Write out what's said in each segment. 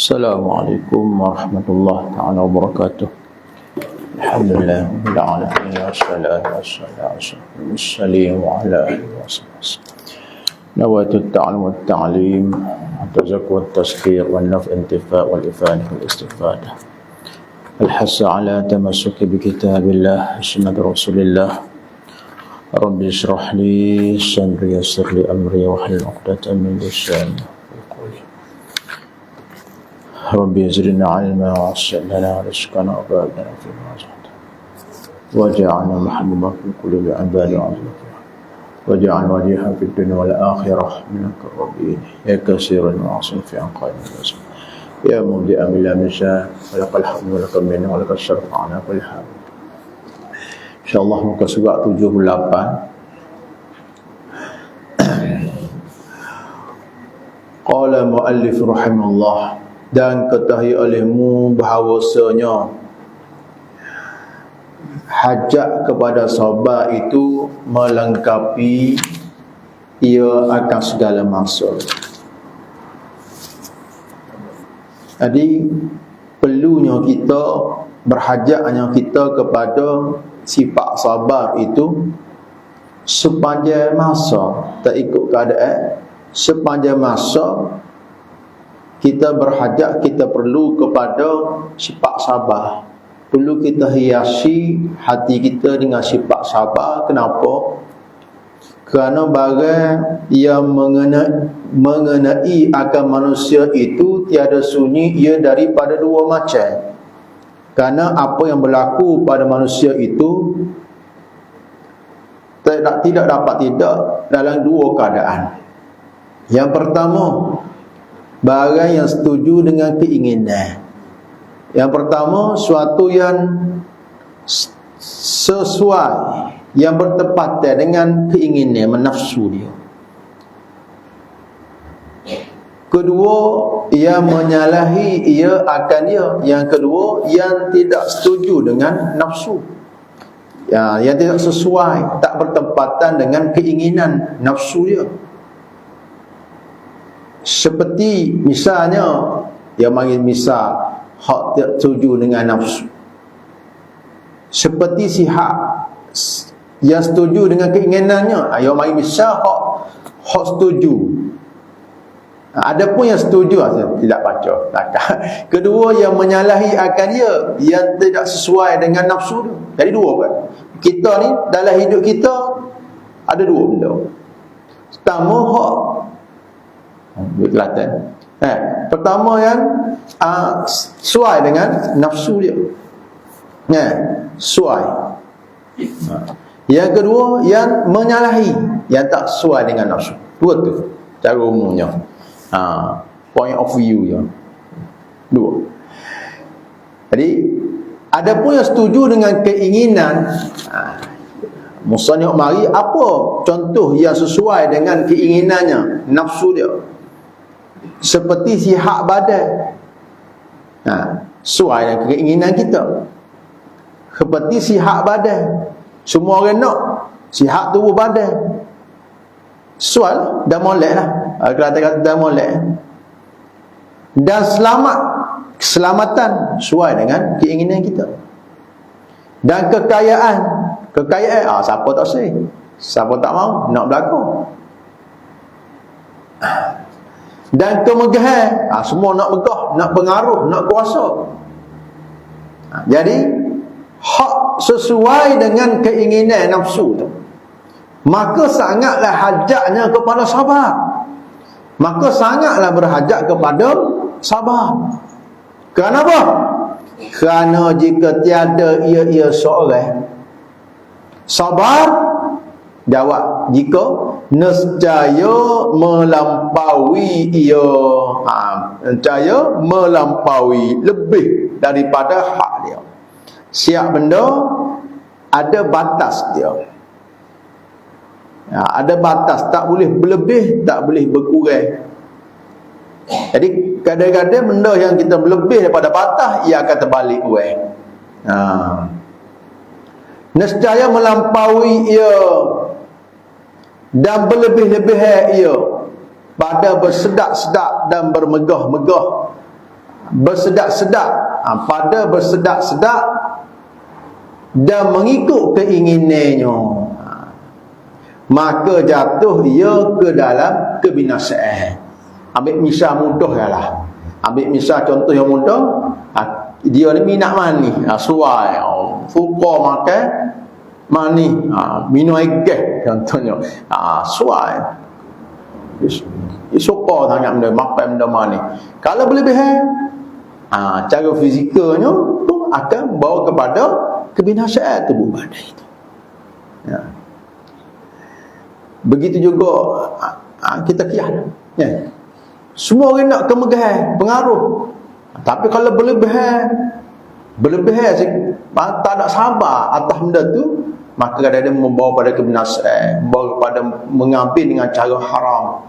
Assalamualaikum warahmatullahi taala wabarakatuh. Alhamdulillah rabbil alamin wassalatu wassalamu ala alihi wasallam. Nawaitu at-ta'allum wat-ta'lim at-tazakkur wat-tazkir wan-naf' intifa' wal-ifadah wal-istifadah. Al-hass ala tamassuk bi kitabillah sunnah Rasulillah. Rabbi shrah li sadri yassir li amri wahlul 'uqdatam min lisani. Rabbi zidna ilma wa'assir lana rizqana wa barik lana fi ma razaqtana waj'alna mahbuban fi qulubi ibadika waj'al wajhaha fid dunya wal akhirah minka rabbi ya katsiran wa'asin fi anqa'i ya mubdi'a bil amsa wa laqad hamdu wa lakal minna wa lakal syarfu ala kulli hal. Insyaallah muka surat 78. Qala muallif rahimahullah, dan ketahui olehmu bahawasanya hajat kepada sabar itu melengkapi ia akan segala masa. Jadi perlunya kita, berhajatnya kita kepada sifat sabar itu sepanjang masa, tak ikut keadaan. Sepanjang masa kita berhajat, kita perlu kepada sifat sabar. Perlu kita hiasi hati kita dengan sifat sabar. Kenapa? Kerana barang yang mengenai akan manusia itu tiada sunyi ia daripada dua macam. Kerana apa yang berlaku pada manusia itu tidak dapat tidak dalam dua keadaan. Yang pertama, barang yang setuju dengan keinginan. Yang pertama, suatu yang sesuai, yang bertepatan dengan keinginan, menafsu dia. Kedua, yang menyalahi ia akan dia. Yang kedua, yang tidak setuju dengan nafsu, yang tidak sesuai, tak bertepatan dengan keinginan nafsu dia. Seperti misalnya, yang panggil misal hak tak setuju dengan nafsu. Seperti si hak yang setuju dengan keinginannya, yang panggil misal hak setuju. Ada pun yang setuju, tidak baca. Kedua, yang menyalahi akan dia, yang tidak sesuai dengan nafsu dia. Jadi dua kan. Kita ni dalam hidup kita ada dua benda. Pertama, hak Kelantan. Pertama yang sesuai dengan nafsu dia. Sesuai. Yang kedua yang menyalahi, yang tak sesuai dengan nafsu. Dua tu cara umumnya. Point of view ya. Dua. Jadi ada pun yang setuju dengan keinginan. Musannif mari apa contoh yang sesuai dengan keinginannya, nafsu dia. Seperti si hak badan, sesuai dengan keinginan kita. Seperti si hak badan, semua orang nak si hak tubuh badan. Sesuai lah, dah molek lah. Kata-kata dah molek. Dan keselamatan sesuai dengan keinginan kita. Dan kekayaan, siapa tak say? Siapa tak mau nak berlaku? Dan kemegahan, semua nak megah, nak pengaruh, nak kuasa. Jadi hak sesuai dengan keinginan nafsu tu, maka sangatlah hajatnya kepada sabar. Maka sangatlah berhajat kepada sabar. Kenapa? Kerana jika tiada ia seorang sabar, jawab, jika nescaya melampaui ia, nescaya melampaui lebih daripada hak dia. Siap benda ada batas dia. Ada batas, tak boleh berlebih, tak boleh berkurang. Jadi kadang-kadang benda yang kita berlebih daripada batas, ia akan terbalik kurang. Nescaya melampaui ia dan berlebih-lebih ia pada bersedak-sedak dan bermegah-megah. bersedak-sedak, pada bersedak-sedak dan mengikut keinginannya, maka jatuh ia ke dalam kebinasaan. Ambil misal mudah lah. Ambil misal contoh yang mudah, dia ni minat mani, suai, suka makan mani, minum air gas contohnya, suai, dia suka sangat benda makan benda mani. Kalau berlebihan, cara fizikalnya tu akan bawa kepada kebinasaan tubuh badan itu. Ya. Begitu juga kita kias, ya. Semua orang nak kemegahan, pengaruh. Tapi kalau berlebihan tak nak sabar atas benda tu, maka kadang-kadang membawa pada kebinasaan, membawa kepada mengambil dengan cara haram.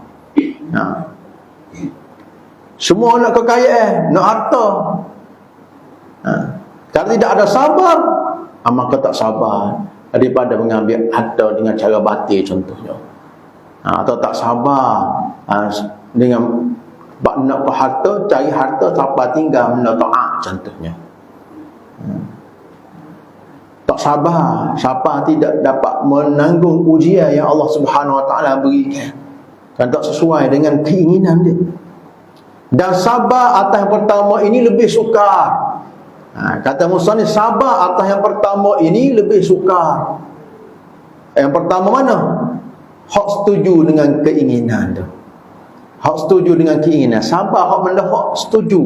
Semua nak kekayaan, nak harta. Kalau tidak ada sabar, maka tak sabar daripada mengambil harta dengan cara batil contohnya. Atau tak sabar dengan nak harta, cari harta tanpa tinggal benda taat contohnya. Tak sabar, siapa tidak dapat menanggung ujian yang Allah Subhanahu Wa Taala berikan dan tak sesuai dengan keinginan dia. Dan sabar atas yang pertama ini lebih sukar. Kata Musa ni, sabar atas yang pertama ini lebih sukar. Yang pertama mana? Hak setuju dengan keinginan tu. Hak setuju dengan keinginan. Sabar hak benda hak setuju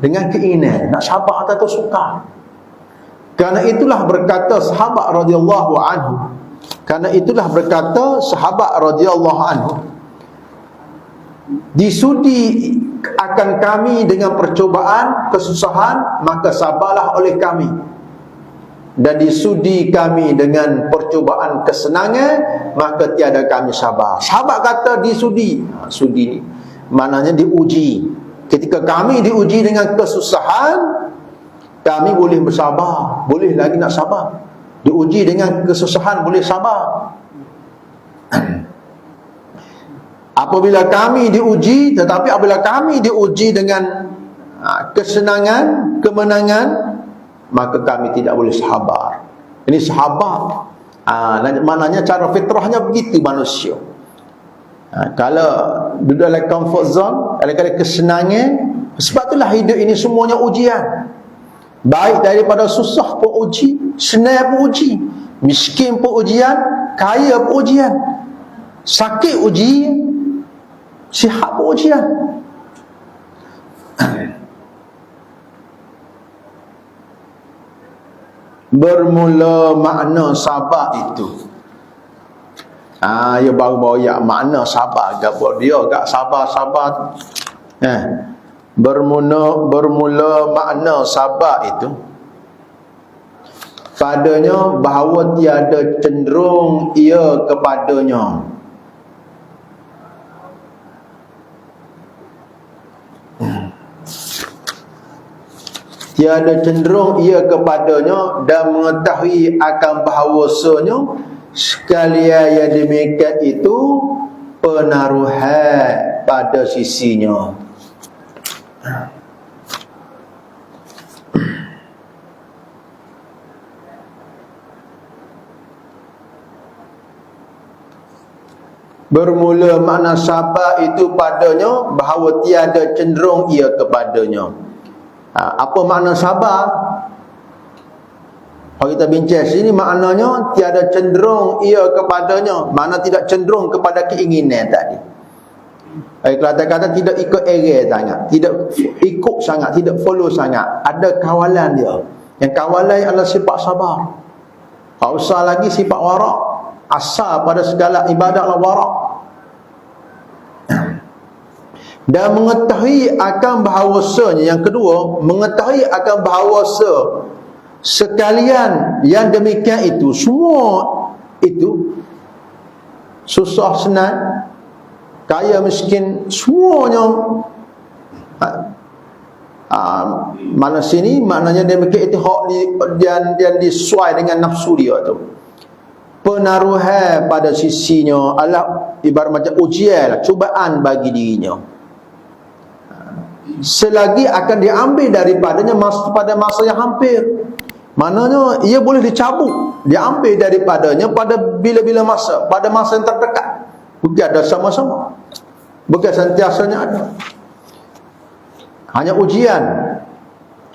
dengan keinginan. Nak sabar atas tu sukar. Karena itulah berkata sahabat radhiyallahu anhu. Karena itulah berkata sahabat radhiyallahu anhu, disudi akan kami dengan percubaan, kesusahan, maka sabarlah oleh kami. Dan disudi kami dengan percubaan, kesenangan, maka tiada kami sabar. Sahabat kata disudi. Sudi ni maknanya diuji. Ketika kami diuji dengan kesusahan, kami boleh bersabar, boleh lagi nak sabar. Diuji dengan kesusahan boleh sabar. Apabila kami diuji, tetapi apabila kami diuji dengan kesenangan, kemenangan, maka kami tidak boleh sabar. Ini sahabat. Maknanya cara fitrahnya begitu manusia. Kalau duduk dalam comfort zone, kadang-kadang kesenangan, sebab itulah hidup ini semuanya ujian. Baik daripada susah pun uji, senang pun uji, miskin pun ujian, kaya pun ujian, sakit uji, sihat pun ujian. Bermula makna sabar itu, ya baru-baru ya makna sabar agak buat dia agak sabar-sabar. Bermula makna sabar itu padanya bahawa tiada cenderung ia kepadanya. Tiada cenderung ia kepadanya dan mengetahui akan bahawasanya sekalian yang demikian itu penaruhan pada sisinya. Bermula makna sabar itu padanya bahawa tiada cenderung ia kepadanya. Apa makna sabar? Kalau kita bincang sini maknanya tiada cenderung ia kepadanya, makna tidak cenderung kepada keinginan tadi. Kata-kata tidak ikut arah sangat, tidak ikut sangat, tidak follow sangat. Ada kawalan dia. Yang kawalan adalah sifat sabar. Tak usah lagi sifat warak. Asal pada segala ibadat adalah warak. Dan mengetahui akan bahawasanya, yang kedua, mengetahui akan bahawasa sekalian yang demikian itu, semua itu susah senang, kaya miskin, semuanya mana sini maknanya demikian itu hak yang disesuai dengan nafsu dia tu. Penaruhan pada sisinya adalah ibarat macam ujian, cubaan bagi dirinya. selagi akan diambil daripadanya pada masa yang hampir. Maknanya ia boleh dicabut, diambil daripadanya pada bila-bila masa, pada masa yang terdekat. Bukan ada sama-sama, bukan sentiasanya ada. Hanya ujian.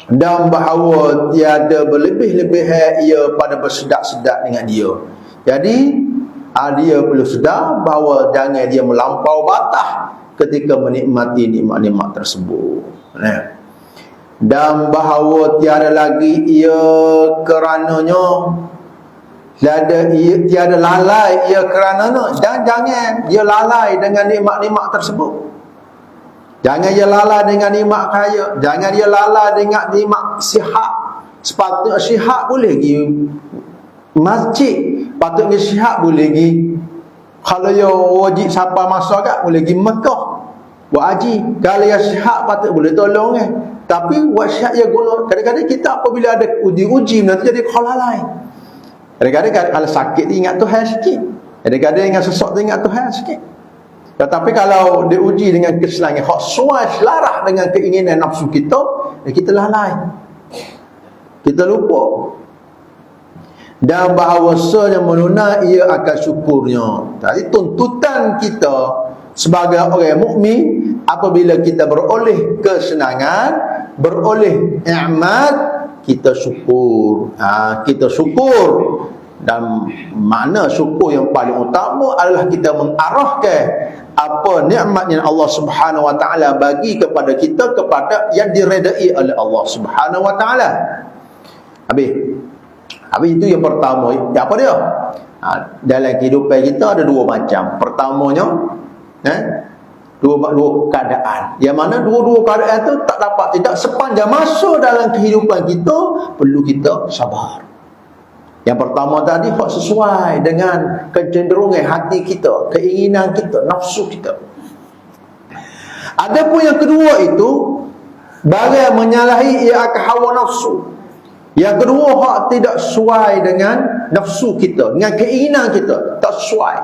Dan bahawa tiada berlebih-lebih ia pada bersedak-sedak dengan dia. Jadi dia perlu sedar bahawa jangan dia melampau batas ketika menikmati nikmat-nikmat tersebut. Dan bahawa tiada lagi ia kerananya, tiada lalai ia kerananya. Dan jangan dia lalai dengan nikmat-nikmat tersebut. Jangan dia lalai dengan nikmat kaya, jangan dia lalai dengan nikmat sihat. Sepatutnya sihat boleh pergi masjid, patutnya sihat boleh pergi, kalau dia wajib siapa masa agak boleh pergi Mekah buat haji. Kalau dia sihat patut boleh tolong Tapi buat sihat dia guna. Kadang-kadang kita apabila ada uji-uji nanti jadi lalai. Kadang-kadang kalau sakit ingat Tuhan sikit, kadang-kadang ingat sesak ingat Tuhan sikit. Tetapi kalau diuji dengan kesenangan hak sesuai selaras dengan keinginan nafsu kita, kita lalai, kita lupa. Dan bahawasanya menuna ia akan syukurnya. Jadi tuntutan kita sebagai orang mukmin, apabila kita beroleh kesenangan, beroleh nikmat, kita syukur. Kita syukur. Dan makna syukur yang paling utama adalah kita mengarahkan apa nikmat yang Allah Subhanahu wa taala bagi kepada kita kepada yang diredai oleh Allah Subhanahu wa taala. Habis itu yang pertama. Apa dia? Dalam kehidupan kita ada dua macam. Pertamanya dua keadaan. Yang mana dua-dua keadaan itu tak dapat tidak sepanjang masa dalam kehidupan kita perlu kita sabar. Yang pertama tadi hak sesuai dengan kecenderungan hati kita, keinginan kita, nafsu kita. Adapun yang kedua itu barang menyalahi ia akan hawa nafsu. Yang kedua hak tidak sesuai dengan nafsu kita, dengan keinginan kita, tak sesuai.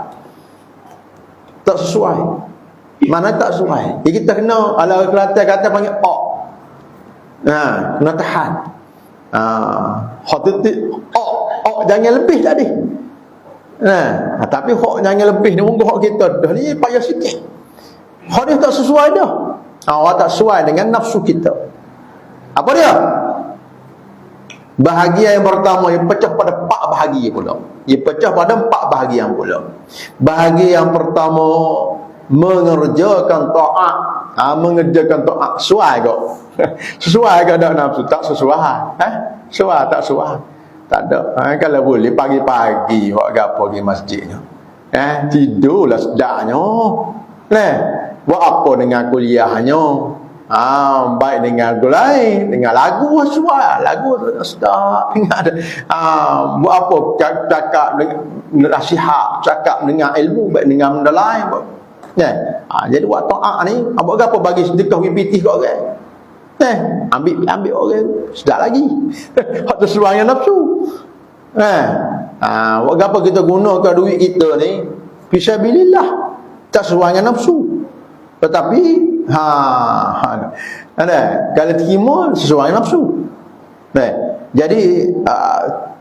Tak sesuai. Mana tak sesuai? Jadi kita kena, ala Kelantan kata panggil ok. Kena tahan. Hak titik ok jangan lebih tadi. Tapi hak jangan lebih ni mungkin hak kita dah ni payah sikit. Hak dia tak sesuai dah. Tak sesuai dengan nafsu kita. Apa dia? Bahagian yang pertama yang pecah pada 4 bahagian pula. Ia pecah pada 4 bahagian pula. Bahagian yang pertama mengerjakan taat. Mengerjakan taat sesuai kok. Sesuai ke tak nafsu? Tak sesuai. Sesuai tak sesuai? Tak ada. Kalau boleh pagi-pagi hok gapo pergi masjidnya. Tidurlah sedaknya. Buat apa dengan kuliahnya? Baik dengan lagu lain, dengan lagu sesuai, lagu sedap dengar. Buat apa cakap nasihat, cakap dengan ilmu, baik dengan benda lain. Jadi buat taat ni, buat apa bagi sedekah PPT kat orang? Ambil orang sedap lagi. Hak sesuai dengan nafsu. Buat apa kita gunakan duit kita ni fisabilillah, tak sesuai dengan nafsu. Tetapi kalau terima sesuai dengan nafsu. Jadi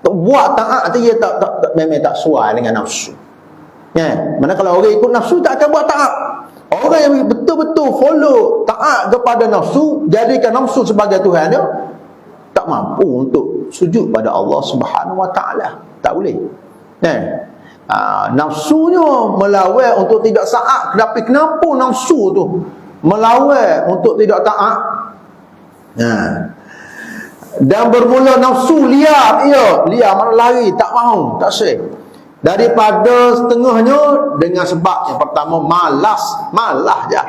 buat taat tu dia tak memang tak sesuai dengan nafsu. Mana kalau orang ikut nafsu tak akan buat taat. Orang yang betul-betul follow taat kepada nafsu, jadikan nafsu sebagai Tuhan dia, tak mampu untuk sujud pada Allah Subhanahu wa taala. Tak boleh. Nafsunya melawan untuk tidak taat. Tapi kenapa nafsu tu melawan untuk tidak taat? Dan bermula nafsu liar, liar mana lari, tak mahu, tak seh. Daripada setengahnya dengan sebab yang pertama malas je,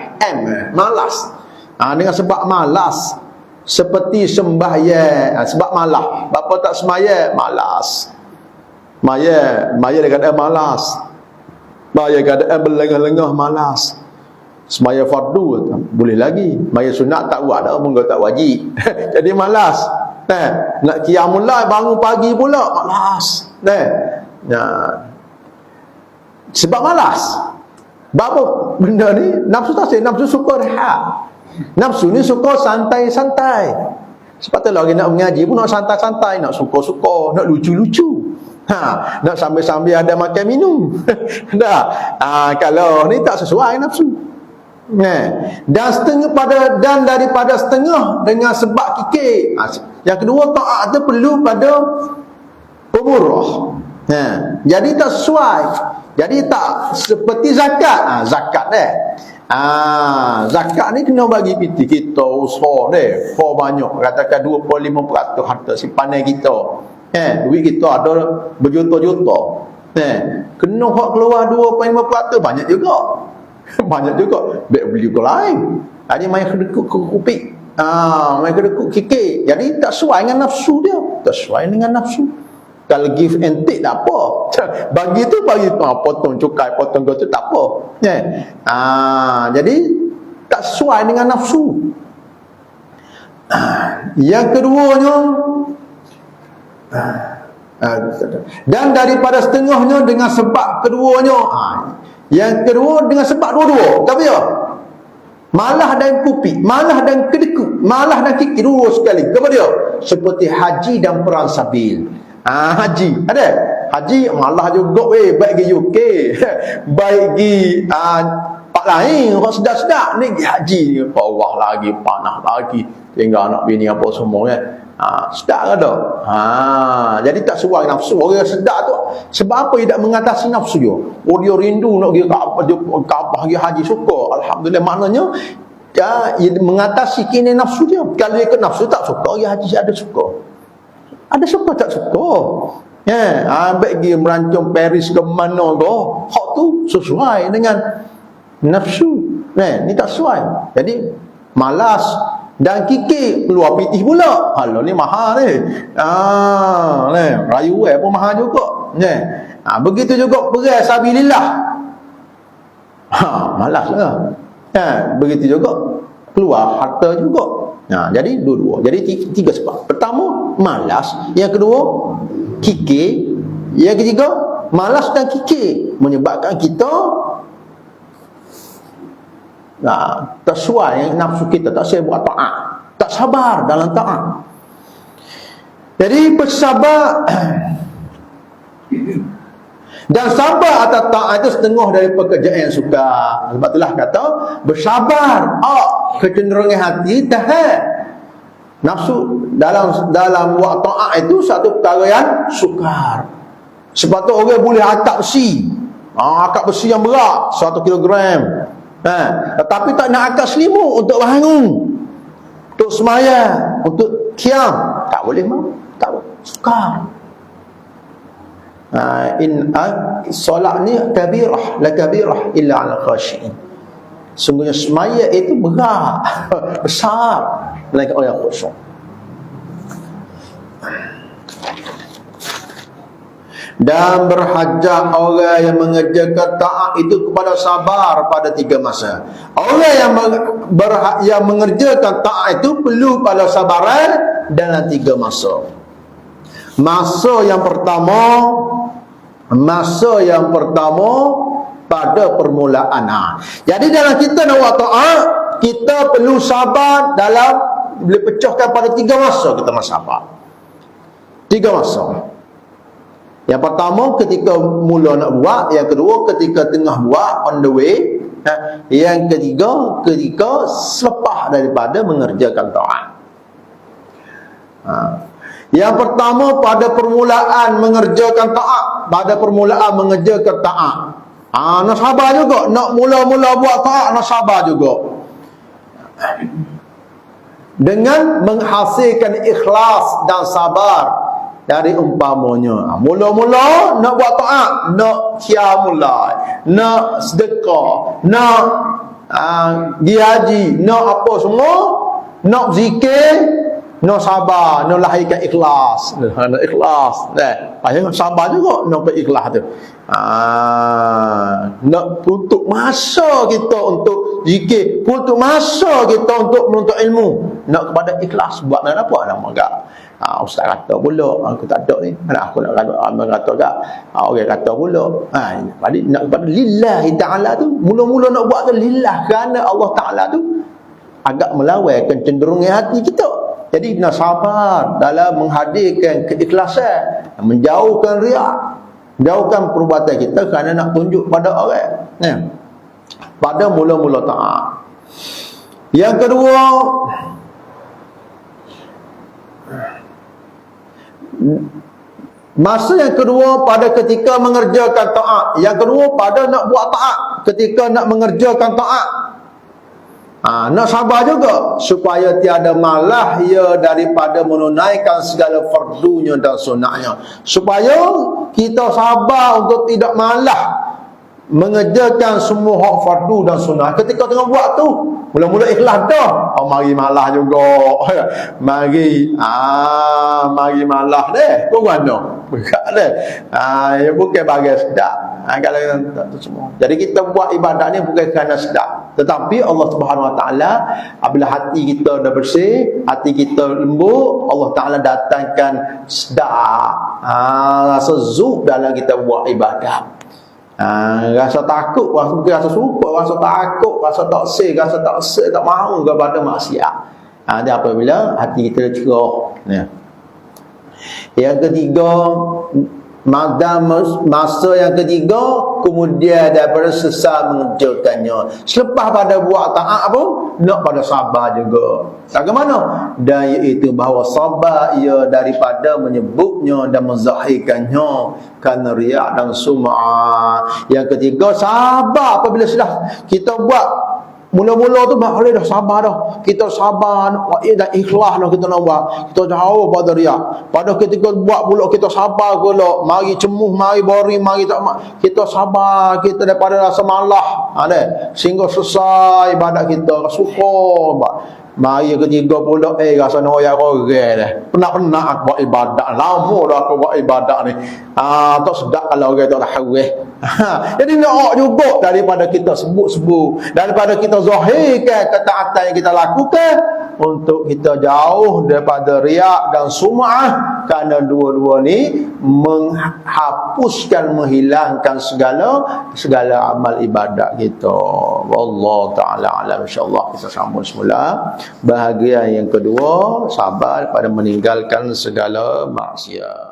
malas. Dengan sebab malas, seperti sembahyang, sebab malas. Bapa tak sembahyang, malas. Maya dia kata malas. Maya kata berlengah-lengah malas. Sembahyang fardu boleh lagi, maya sunat tak buat dah, pun tak wajib. Jadi malas. Nak qiyamul lail bangun pagi pula malas. Sebab malas. Bapa benda ni nafsu tak sih, nafsu suka rehat. Nafsu ni suka santai-santai. Sebab tu lah orang nak mengaji pun nak santai-santai, nak suka-suka, nak lucu-lucu. Nak sambil-sambil ada makan minum. Tak. Kalau ni tak sesuai nafsu. Dan daripada setengah dengan sebab kikir. Yang kedua, taat tu perlu pada pemurah. Jadi tak sesuai. Jadi tak seperti zakat. Zakat zakat ni kena bagi piti kita usaha kau banyak, katakan 25% harta simpanan kita. Duit kita ada berjuta-juta. Kena hak keluar 25%, banyak juga. Banyak juga. Baik beli ke lain. Jadi main kedekut ke kupik. Main kedekut kikir. Jadi tak sesuai dengan nafsu dia. Tak sesuai dengan nafsu. Kalau give and take tak apa. Bagi tu potong cukai, potong tu tak apa. Jadi tak sesuai dengan nafsu. Yang keduanya, dan daripada setengahnya dengan sebab keduanya. Yang kedua dengan sebab dua-dua. Tapi ya, malah dan kupik, malah dan kedekut, malah dan kikir dua sekali. Apa dia? Seperti haji dan perang sabil. Haji ada haji malah juga baik pergi UK baik pergi pak lain orang sedap-sedap ni pergi haji ni bawah lagi panah lagi tinggal anak bini apa semua kan. Sedap ke tak? Jadi tak sesuai nafsu. Orang sedap tu sebab apa dia tak mengatasi nafsu dia? Dia rindu nak pergi Kaabah pergi haji, suka. Alhamdulillah, maknanya dia mengatasi kini nafsu dia. Kalau dia ke nafsu tak suka pergi haji, ada suka. Ada suka tak suka. Baik pergi merancang Paris ke mana ke, hak tu sesuai dengan nafsu. Ni tak sesuai. Jadi malas dan kikir keluar pitih pula. Alah ni mahal ni. Rayu pun mahal juga. Begitu juga perang sabilillah. Malas lah. Begitu juga keluar harta juga. Jadi dua-dua. Jadi tiga sebab. Pertama, malas. Yang kedua, kikir. Yang ketiga, malas dan kikir menyebabkan kita tak sesuai nafsu kita, tak sesuai buat taat, tak sabar dalam taat. Jadi bersabar dan sabar atas taat itu setengah dari pekerjaan yang sukar. Sebab itulah kata bersabar, kecenderungan hati tahan. Nafsu dalam buat taat itu satu perkara yang sukar. Sebab tu orang boleh angkat besi. Angkat besi yang berat 1 kilogram. Tetapi tak nak angkat selimut untuk bangun, untuk semaya, untuk qiyam. Tak boleh mau. Tak boleh. Sukar. Solat ni kabirah, la kabirah illa ala khashi'in. Sungguhnya semaya itu berat, besar, melainkan orang yang khusyuk. Dan berhajat orang yang mengerjakan taat itu kepada sabar pada 3 masa. Orang yang mengerjakan taat itu perlu pada sabaran dalam 3 masa. Masa yang pertama pada permulaan. Jadi dalam kita nak buat taat, kita perlu sabar dalam, boleh pecahkan pada 3 masa kita nak sabar. 3 masa. Yang pertama ketika mula nak buat, yang kedua ketika tengah buat, on the way, yang ketiga ketika selepas daripada mengerjakan taat. Yang pertama pada permulaan mengerjakan taat, pada permulaan mengerjakan taat. Nak sabar juga, nak mula-mula buat taat nak sabar juga. Dengan menghasilkan ikhlas dan sabar dari umpamanya. Mula-mula nak buat taat, nak qiyamul, nak sedekah, nak pergi haji, nak apa semua, nak zikir, nak sabar, nak lahirkan ikhlas. Nak ikhlas. Nak sabar juga nak ikhlas tu. Nak putuk masa kita untuk zikir, putuk masa kita untuk menuntut ilmu. Nak kepada ikhlas. Buat mana apa nama agak. Ustaz kata pula aku tak ada ni. Aku nak kata agak. Orang kata pula. Jadi nak kepada lillahi ta'ala tu. Mula-mula nak buat tu lillah kerana Allah Ta'ala tu. agak melawan kecenderungan hati kita. Jadi kena sabar dalam menghadirkan keikhlasan, menjauhkan riak, jauhkan perbuatan kita kerana nak tunjuk pada orang. Pada mula-mula taat. Yang kedua, masa yang kedua pada ketika mengerjakan taat. Yang kedua pada nak buat taat, ketika nak mengerjakan taat. Nak sabar juga supaya tiada malah ia daripada menunaikan segala fardunya dan sunatnya. Supaya kita sabar untuk tidak malah mengerjakan semua hak fardu dan sunat. Ketika tengah buat tu, mula-mula ikhlas dah. Mari malah juga. Mari malah deh. Bukan dah. Bukan deh. Ya bukan bagi sedap. Kalau tak semua. Jadi kita buat ibadat ni bukan kerana sedap. Tetapi Allah Subhanahu Wa Taala, apabila hati kita dah bersih, hati kita lembut, Allah Taala datangkan sedap. Rasa zuk dalam kita buat ibadat. Rasa takut, rasa suka, rasa takut, rasa tak sel, tak mahu kepada maksiat. Dia apabila hati kita cerah. Yang ketiga, masa yang ketiga, kemudian daripada sesal mengerjakannya. Selepas pada buat taat apa? Nak pada sabar juga. Bagaimana? Dan iaitu bahawa sabar ia daripada menyebutnya dan menzahirkannya kerana riak dan sum'ah. Yang ketiga, sabar apabila sudah kita buat. Mula-mula tu boleh dah sabar dah. Kita sabar dan ikhlas dah kita nak buat. Kita jauh pada riak. Pada ketika buat pula kita sabar pula. Mari cemuh, mari boring, mari tak kita sabar kita daripada rasa malah. Sehingga selesai ibadat kita. Suka. Mari ketiga pula rasa noyak orang dah. Penat-penat aku buat ibadat. Lama dah aku buat ibadat ni. Tak sedap kalau orang tak haris. Jadi nak juga daripada kita sebut-sebut, daripada kita zahirkan ketaatan yang kita lakukan, untuk kita jauh daripada riak dan sum'ah, kerana dua-dua ni menghapuskan, menghilangkan segala amal ibadat kita. Wallahu ta'ala alam. InsyaAllah kita sambung semula bahagian yang kedua, sabar pada meninggalkan segala maksiat.